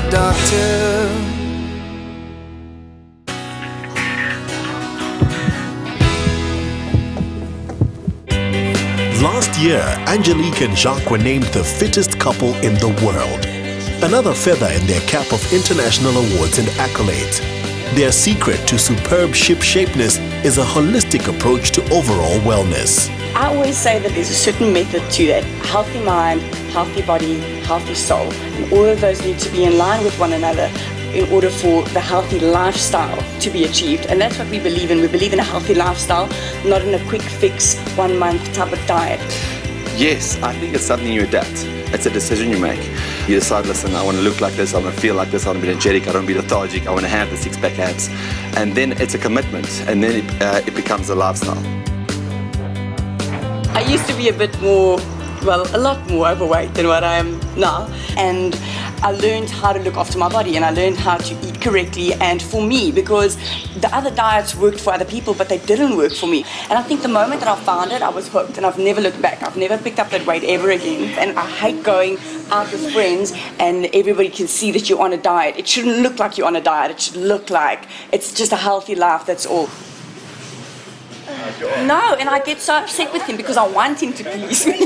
doctor. Last year, Angelique and Jacques were named the fittest couple in the world. Another feather in their cap of international awards and accolades. Their secret to superb ship-shapeness is a holistic approach to overall wellness. I always say that there's a certain method to that. Healthy mind, healthy body, healthy soul. And all of those need to be in line with one another in order for the healthy lifestyle to be achieved. And that's what we believe in. We believe in a healthy lifestyle, not in a quick fix, 1 month type of diet. Yes, I think it's something you adapt. It's a decision you make. You decide, listen, I want to look like this, I want to feel like this, I want to be energetic, I don't want to be lethargic, I want to have the six-pack abs. And then it's a commitment, and then it becomes a lifestyle. I used to be a bit more, well, a lot more overweight than what I am now. And I learned how to look after my body, and I learned how to eat correctly. And for me, because the other diets worked for other people, but they didn't work for me. And I think the moment that I found it, I was hooked, and I've never looked back. I've never picked up that weight ever again. And I hate going out with friends and everybody can see that you're on a diet. It shouldn't look like you're on a diet. It should look like it's just a healthy life, that's all. No, and I get so upset with him because I want him to police me.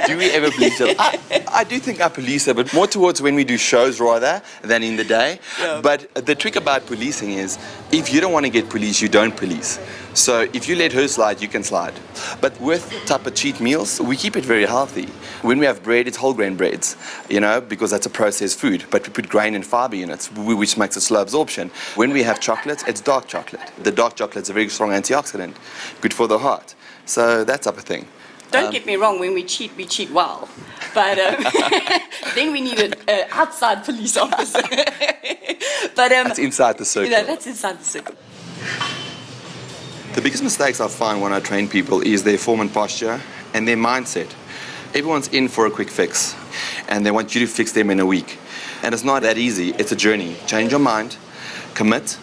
Do we ever police him? I do think I police her, but more towards when we do shows rather than in the day. Yeah. But the trick about policing is, if you don't want to get policed, you don't police. So if you let her slide, you can slide. But with type of cheat meals, we keep it very healthy. When we have bread, it's whole grain breads, you know, because that's a processed food. But we put grain and fiber in it, which makes a slow absorption. When we have chocolate, it's dark chocolate. The dark chocolate's a very strong antioxidant, good for the heart. So that type of thing. Don't get me wrong, when we cheat well. But then we need an outside police officer. But that's inside the circle. You know, that's inside the circle. The biggest mistakes I find when I train people is their form and posture and their mindset. Everyone's in for a quick fix, and they want you to fix them in a week. And it's not that easy. It's a journey. Change your mind, commit,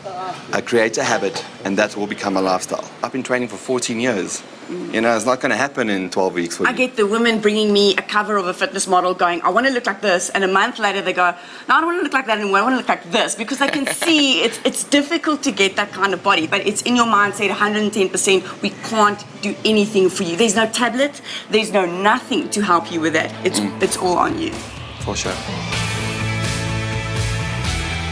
create a habit, and that will become a lifestyle. I've been training for 14 years. You know, it's not going to happen in 12 weeks for you. I get the women bringing me a cover of a fitness model going, I want to look like this, and a month later they go, no, I don't want to look like that anymore, I want to look like this, because they can see it's difficult to get that kind of body, but it's in your mindset 110%. We can't do anything for you. There's no tablet, there's no nothing to help you with that. It's all on you. For sure.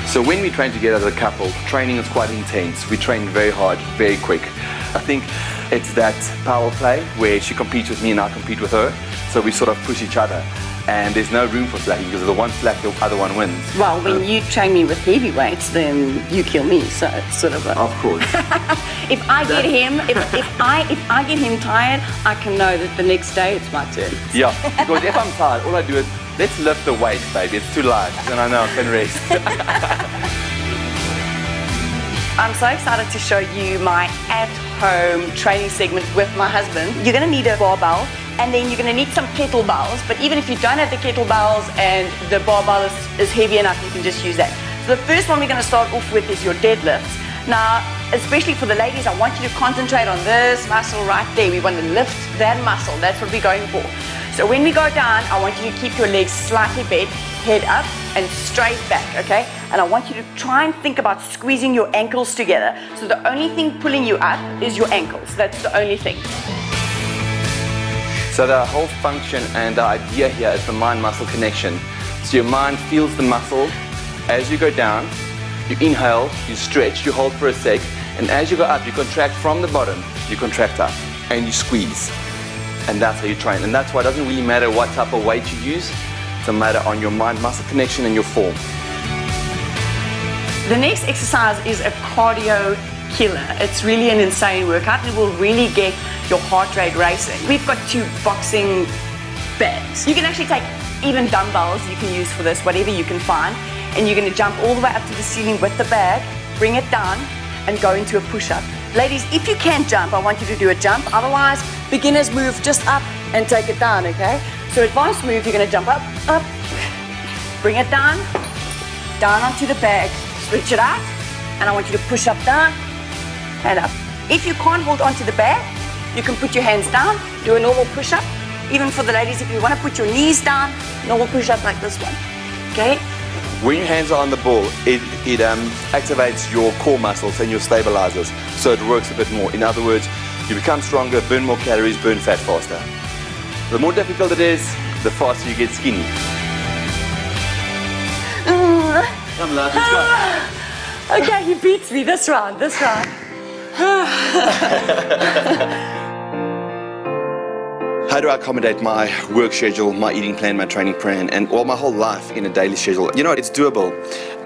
So when we train together as a couple, training is quite intense. We train very hard, very quick. I think it's that power play where she competes with me and I compete with her. So we sort of push each other. And there's no room for slacking, because if the one slack, the other one wins. Well, when you train me with heavy weights, then you kill me. So it's sort of a... Of course. If I get him, if I get him tired, I can know that the next day it's my turn. Yeah, because if I'm tired, all I do is, let's lift the weight, baby. It's too light. Then I know I can rest. I'm so excited to show you my at-home training segment with my husband. You're going to need a barbell, and then you're going to need some kettlebells. But even if you don't have the kettlebells and the barbell is heavy enough, you can just use that. So the first one we're going to start off with is your deadlifts. Now, especially for the ladies, I want you to concentrate on this muscle right there. We want to lift that muscle. That's what we're going for. So when we go down, I want you to keep your legs slightly bent, head up and straight back, okay? And I want you to try and think about squeezing your ankles together. So the only thing pulling you up is your ankles. That's the only thing. So the whole function and the idea here is the mind-muscle connection. So your mind feels the muscle. As you go down, you inhale, you stretch, you hold for a sec, and as you go up, you contract from the bottom, you contract up, and you squeeze. And that's how you train. And that's why it doesn't really matter what type of weight you use. It's a matter on your mind-muscle connection and your form. The next exercise is a cardio killer. It's really an insane workout. It will really get your heart rate racing. We've got 2 boxing bags. You can actually take even dumbbells you can use for this, whatever you can find. And you're going to jump all the way up to the ceiling with the bag, bring it down, and go into a push-up. Ladies, if you can't jump, I want you to do a jump. Otherwise, beginners move just up and take it down, okay? So advanced move, you're going to jump up, up, bring it down onto the bag, switch it out, and I want you to push up, down, and up. If you can't hold onto the bag, you can put your hands down, do a normal push-up. Even for the ladies, if you want to put your knees down, normal push-up like this one, okay? When your hands are on the ball, it activates your core muscles and your stabilizers, so it works a bit more. In other words, you become stronger, burn more calories, burn fat faster. The more difficult it is, the faster you get skinny. Come, love, let's go. Okay, he beats me this round, this round. How do I accommodate my work schedule, my eating plan, my training plan, and my whole life in a daily schedule? You know, it's doable.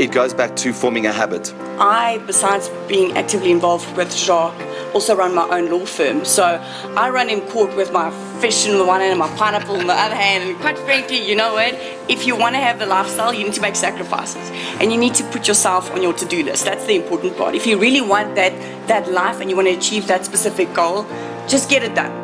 It goes back to forming a habit. I, besides being actively involved with Jacques, also run my own law firm. So I run in court with my fish in the one hand and my pineapple in the other hand. And quite frankly, you know what? If you want to have the lifestyle, you need to make sacrifices. And you need to put yourself on your to-do list. That's the important part. If you really want that life and you want to achieve that specific goal, just get it done.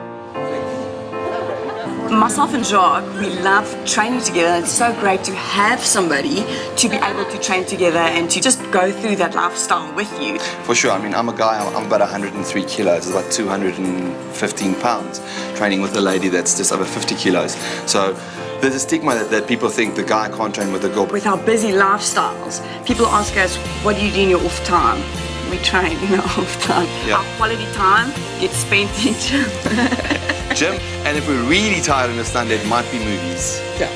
Myself and Jacques, we love training together. It's so great to have somebody to be able to train together and to just go through that lifestyle with you. For sure. I mean, I'm a guy, I'm about 103 kilos, it's about 215 pounds, training with a lady that's just over 50 kilos. So there's a stigma that people think the guy can't train with a girl. With our busy lifestyles, people ask us, what do you do in your off time? We train in our off time. Yeah. Our quality time gets spent in gym, and if we're really tired on a Sunday, it might be movies. Yeah,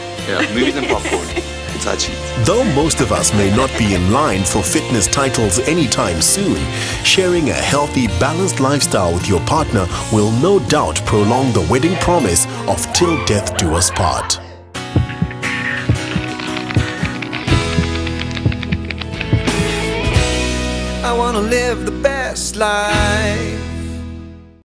movies and popcorn. It's our cheat. Though most of us may not be in line for fitness titles anytime soon, sharing a healthy, balanced lifestyle with your partner will no doubt prolong the wedding promise of till death do us part. I wanna live the best life.